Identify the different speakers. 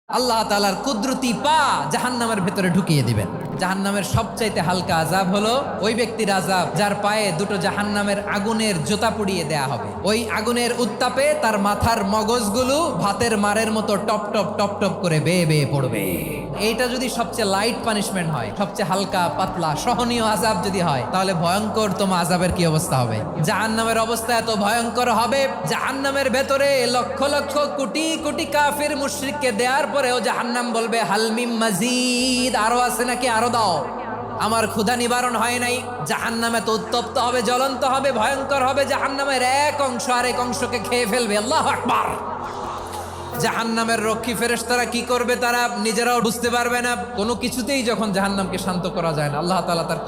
Speaker 1: আল্লাহ তাআলার কুদরতি পা জাহান্নামের ভেতরে ঢুকিয়ে দিবেন। জাহান্নামের সবচাইতে হালকা আযাব হলো ওই ব্যক্তির আযাব যার পায়ে দুটো জাহান্নামের আগুনের জুতা পুড়িয়ে দেয়া হবে। ওই আগুনের উত্তাপে তার মাথার মগজগুলো ভাতের মারের মতো টপ টপ টপ টপ করে বেয়ে বেয়ে পড়বে। এইটা যদি সবচেয়ে লাইট পানিশমেন্ট হয়, সবচেয়ে হালকা পাতলা সহনীয় আযাব যদি হয়, তাহলে ভয়ঙ্করতম আযাবের কি অবস্থা হবে? জাহান্নামের অবস্থা এত ভয়ঙ্কর হবে, জাহান্নামের ভেতরে লক্ষ লক্ষ কোটি কোটি কাফির মুশরিককে দেওয়ার পরেও জাহান্নাম বলবে হালমিম মাজিদ, আরো আছে নাকি, আরো দাও, আমার ক্ষুধা নিবারণ হয় নাই। জাহান্নামে তো উত্তপ্ত হবে, জ্বলন্ত হবে, ভয়ঙ্কর হবে। জাহান্নামের এক অংশ আরেক অংশকে খেয়ে ফেলবে। আল্লাহু আকবার। জাহান্নামের রক্ষী ফেরেশতারা কি করবে তারা নিজেরাও বুঝতে পারবে না। কোনো কিছুতেই যখন জাহান্নামকে শান্ত করা যায় না, আল্লাহ তাআলা তার